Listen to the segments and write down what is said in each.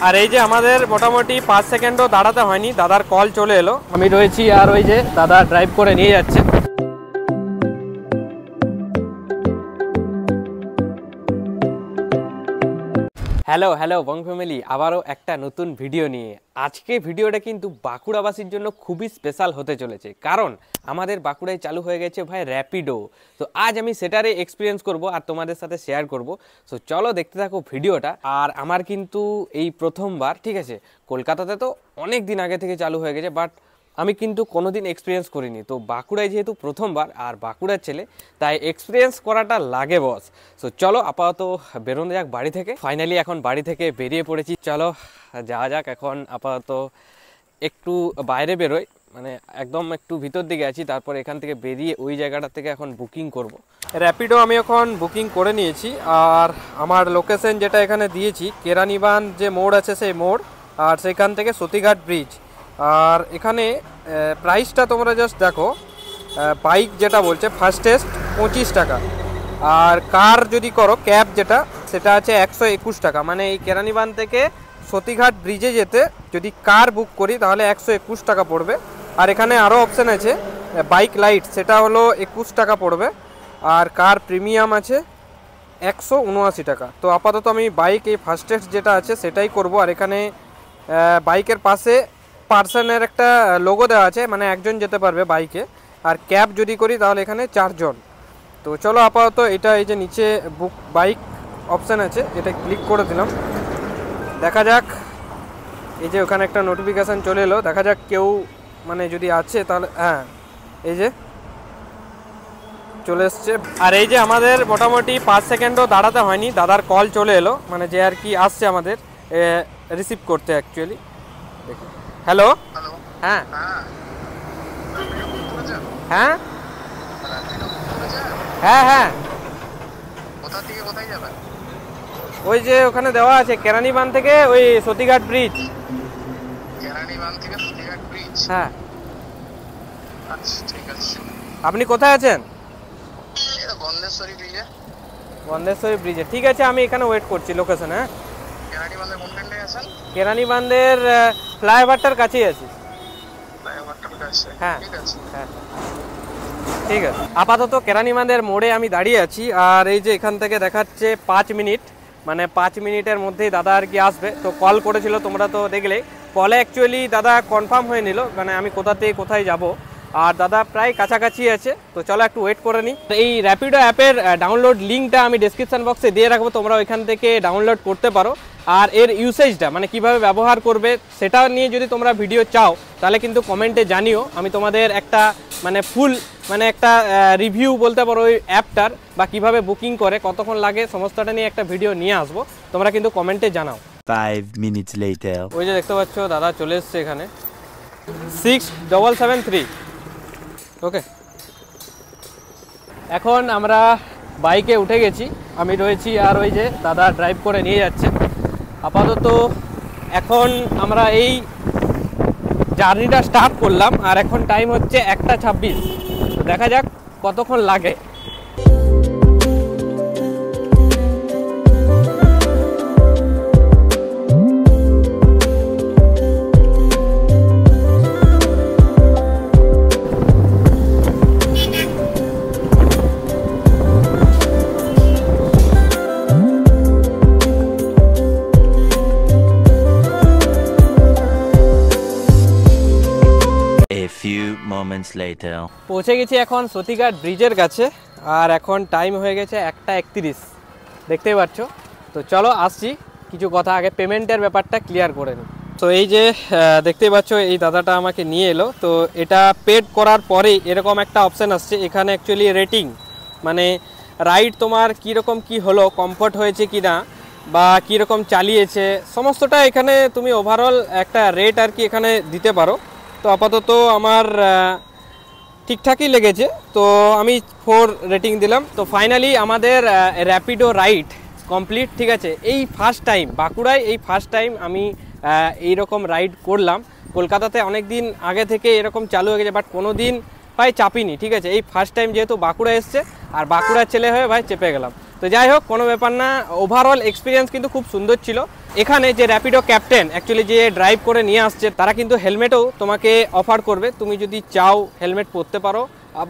আর এই যে আমাদের মোটামুটি 5 সেকেন্ডও দাঁড়াতে হয়নি, দাদার কল চলে এলো। আমি রয়েছি আর ওই যে দাদা ড্রাইভ করে নিয়ে যাচ্ছে। হ্যালো হ্যালো বং ফ্যামিলি, আবারও একটা নতুন ভিডিও নিয়ে। আজকে ভিডিওটা কিন্তু বাঁকুড়াবাসীর জন্য খুবই স্পেশাল হতে চলেছে, কারণ আমাদের বাঁকুড়ায় চালু হয়ে গেছে ভাই র্যাপিডো। তো আজ আমি সেটারে এক্সপিরিয়েন্স করব আর তোমাদের সাথে শেয়ার করব। সো চলো দেখতে থাকো ভিডিওটা। আর আমার কিন্তু এই প্রথমবার, ঠিক আছে, কলকাতাতে তো অনেক দিন আগে থেকে চালু হয়ে গেছে, বাট আমি কিন্তু কোনোদিন এক্সপিরিয়েন্স করিনি। তো বাঁকুড়ায় যেহেতু প্রথমবার আর বাঁকুড়ার ছেলে, তাই এক্সপিরিয়েন্স করাটা লাগে বস। সো চলো আপাতত বেরোনো যাক বাড়ি থেকে। ফাইনালি এখন বাড়ি থেকে বেরিয়ে পড়েছি, চলো যাওয়া যাক। এখন আপাতত একটু বাইরে বেরোই, মানে একদম একটু ভিতর দিকে আছি, তারপর এখান থেকে বেরিয়ে ওই জায়গাটা থেকে এখন বুকিং করব। র্যাপিডো আমি এখন বুকিং করে নিয়েছি, আর আমার লোকেশন যেটা এখানে দিয়েছি কেরানীবান যে মোড় আছে সেই মোড়, আর সেখান থেকে সতীঘাট ব্রিজ। আর এখানে প্রাইসটা তোমরা জাস্ট দেখো, বাইক যেটা বলছে ফাস্টেস্ট 25 টাকা, আর কার যদি করো ক্যাব যেটা সেটা আছে 121 টাকা। মানে এই কেরানীবান থেকে সতীঘাট ব্রিজে যেতে যদি কার বুক করি তাহলে 121 টাকা পড়বে। আর এখানে আরও অপশান আছে বাইক লাইট, সেটা হলো 21 টাকা পড়বে। আর কার প্রিমিয়াম আছে 179 টাকা। তো আপাতত আমি বাইক এই ফাস্টেস্ট যেটা আছে সেটাই করব। আর এখানে বাইকের পাশে পার্সনের একটা লোগো দেওয়া আছে, মানে একজন যেতে পারবে বাইকে। আর ক্যাব যদি করি তাহলে এখানে 4 জন। তো চলো আপাতত এটা, এই যে নিচে বুক বাইক অপশান আছে, এটা ক্লিক করে দিলাম। দেখা যাক, এই যে ওখানে একটা নোটিফিকেশান চলে এলো, দেখা যাক কেউ মানে যদি আছে তাহলে, হ্যাঁ এই যে চলে এসছে। আর এই যে আমাদের মোটামুটি 5 সেকেন্ডও দাঁড়াতে হয়নি, দাদার কল চলে এলো, মানে যে আর কি আসছে আমাদের রিসিভ করতে অ্যাকচুয়ালি। দেখুন, হ্যালো, হ্যাঁ হ্যাঁ হ্যাঁ হ্যাঁ, কোথা থেকে কোথায় যাবেন? ওই যে ওখানে দেওয়া আছে কেরানীবান থেকে ওই সতীঘাট ব্রিজ। কেরানীবান থেকে সতীঘাট ব্রিজ? হ্যাঁ। আচ্ছা ঠিক আছে। আপনি কোথায় আছেন? এটা গন্ধেশ্বরী ব্রিজে। গন্ধেশ্বরী ব্রিজে, ঠিক আছে, আমি এখানে ওয়েট করছি লোকেশন। হ্যাঁ, কেরানীবান্ধের কোনখানটায় আছেন? কেরানীবান্ধের ফ্লাইওভারটার কাছেই আছি। ফ্লাইওভারটার কাছে? হ্যাঁ ঠিক আছে। হ্যাঁ ঠিক আছে। আপাতত কেরানীবান্ধের মোড়ে আমি দাঁড়িয়ে আছি, আর এই যে এখান থেকে দেখাচ্ছে 5 মিনিট, মানে 5 মিনিটের মধ্যেই দাদা আর কি আসবে। তো কল করেছিল, তোমরা তো দেখলে। কলে অ্যাকচুয়ালি দাদা কনফার্ম হয়ে নিল, মানে আমি কোথা থেকে কোথায় যাব, আর দাদা প্রায় কাছাকাছি আছে। তো চলো একটু ওয়েট করে নিই। এই র্যাপিডো অ্যাপের ডাউনলোড লিঙ্কটা আমি ডেসক্রিপশন বক্সে দিয়ে রাখবো, তোমরা ওইখান থেকে ডাউনলোড করতে পারো। আর এর ইউসেজটা মানে কিভাবে ব্যবহার করবে সেটা নিয়ে যদি তোমরা ভিডিও চাও তাহলে কিন্তু কমেন্টে জানিও। আমি তোমাদের একটা মানে ফুল মানে একটা রিভিউ বলতে পারো ওই অ্যাপটার, বা কিভাবে বুকিং করে, কতক্ষণ লাগে, সমস্তটা নিয়ে একটা ভিডিও নিয়ে আসবো। তোমরা কিন্তু কমেন্টে জানাও। 5 minutes later. ওই যে দেখতে পাচ্ছ দাদা চলে এসছে এখানে, 6773। ওকে, এখন আমরা বাইকে উঠে গেছি, আমি রয়েছি আর ওই যে দাদা ড্রাইভ করে নিয়ে যাচ্ছে। আপাতত এখন আমরা এই জার্নিটা স্টার্ট করলাম, আর এখন টাইম হচ্ছে 1:26। তো দেখা যাক কতক্ষণ লাগে। পৌঁছে গেছি এখন সতীঘাট ব্রিজের কাছে, আর এখন টাইম হয়ে গেছে 1:31, দেখতেই পাচ্ছ। তো চলো আসছি, কিছু কথা আগে পেমেন্টের ব্যাপারটা ক্লিয়ার করে নিই। তো এই যে দেখতেই পাচ্ছ এই দাদাটা আমাকে নিয়ে এলো। তো এটা পেড করার পরেই এরকম একটা অপশান আসছে, এখানে অ্যাকচুয়ালি রেটিং, মানে রাইড তোমার কীরকম কি হলো, কমফর্ট হয়েছে কি না, বা কীরকম চালিয়েছে, সমস্তটা এখানে তুমি ওভারঅল একটা রেট আর কি এখানে দিতে পারো। তো আপাতত আমার ঠিকঠাকই লেগেছে, তো আমি 4 রেটিং দিলাম। তো ফাইনালি আমাদের র্যাপিডো রাইড কমপ্লিট, ঠিক আছে। এই ফার্স্ট টাইম বাঁকুড়ায়, এই ফার্স্ট টাইম আমি এইরকম রাইড করলাম। কলকাতাতে অনেক দিন আগে থেকে এরকম চালু হয়ে গেছে, বাট কোনো দিন ভাই চাপিনি, ঠিক আছে। এই ফার্স্ট টাইম যেহেতু বাঁকুড়া এসছে আর বাঁকুড়ার ছেলে হয়ে ভাই চেপে গেলাম। তো যাই হোক, কোনো ব্যাপার না, ওভারঅল এক্সপিরিয়েন্স কিন্তু খুব সুন্দর ছিল। এখানে যে র্যাপিডো ক্যাপ্টেন অ্যাকচুয়ালি যে ড্রাইভ করে নিয়ে আসছে, তারা কিন্তু হেলমেটও তোমাকে অফার করবে, তুমি যদি চাও হেলমেট পরতে পারো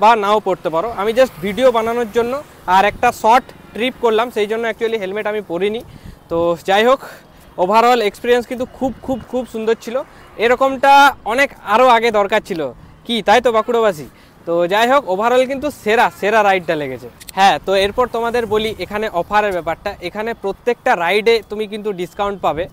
বা নাও পরতে পারো। আমি জাস্ট ভিডিও বানানোর জন্য আর একটা শর্ট ট্রিপ করলাম, সেই জন্য অ্যাকচুয়ালি হেলমেট আমি পরিনি। তো যাই হোক, ওভারঅল এক্সপিরিয়েন্স কিন্তু খুব খুব খুব সুন্দর ছিল। এরকমটা অনেক আরও আগে দরকার ছিল, কি তাই তো বাঁকুড়াবাসী? তো যাই হোক, ওভারঅল কিন্তু সেরা সেরা রাইডটা লেগেছে। হ্যাঁ, তো এরপর তোমাদের বলি এখানে অফারের ব্যাপারটা। এখানে প্রত্যেকটা রাইডে তুমি কিন্তু ডিসকাউন্ট পাবে।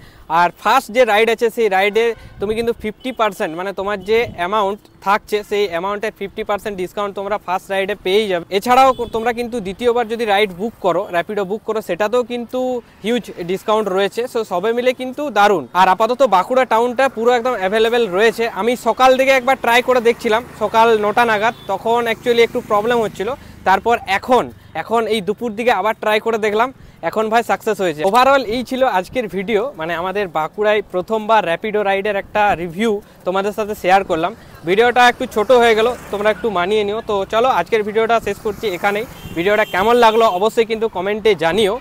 আর ফার্স্ট যে রাইড আছে সেই রাইডে তুমি কিন্তু 50%, মানে তোমার যে অ্যামাউন্ট থাকছে সেই অ্যামাউন্টের 50% ডিসকাউন্ট তোমরা ফার্স্ট রাইডে পেয়েই যাবে। এছাড়াও তোমরা কিন্তু দ্বিতীয়বার যদি রাইড বুক করো, র্যাপিডো বুক করো, সেটাতেও কিন্তু হিউজ ডিসকাউন্ট রয়েছে। সো সবে মিলে কিন্তু দারুণ। আর আপাতত বাঁকুড়া টাউনটা পুরো একদম অ্যাভেলেবেল রয়েছে। আমি সকাল দিকে একবার ট্রাই করে দেখছিলাম, সকাল 9টা নাগাদ, তখন অ্যাকচুয়ালি একটু প্রবলেম হচ্ছিল। তারপর এখন এই দুপুর দিকে আবার ট্রাই করে দেখলাম, এখন ভাই সাকসেস হয়েছে। ওভারঅল এই ছিল আজকের ভিডিও, মানে আমাদের বাঁকুড়ায় প্রথমবার র্যাপিডো রাইডের একটা রিভিউ তোমাদের সাথে শেয়ার করলাম। ভিডিওটা একটু ছোট হয়ে গেল, তোমরা একটু মানিয়ে নিও। তো চলো, আজকের ভিডিওটা শেষ করছি এখানেই। ভিডিওটা কেমন লাগলো অবশ্যই কিন্তু কমেন্টে জানিও।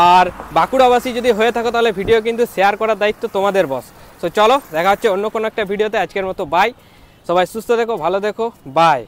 আর বাঁকুড়াবাসী যদি হয়ে থাকো তাহলে ভিডিও কিন্তু শেয়ার করার দায়িত্ব তোমাদের বস। তো চলো, দেখা হচ্ছে অন্য কোনো একটা ভিডিওতে। আজকের মতো বাই, সবাই সুস্থ থেকো, ভালো থেকো, বাই।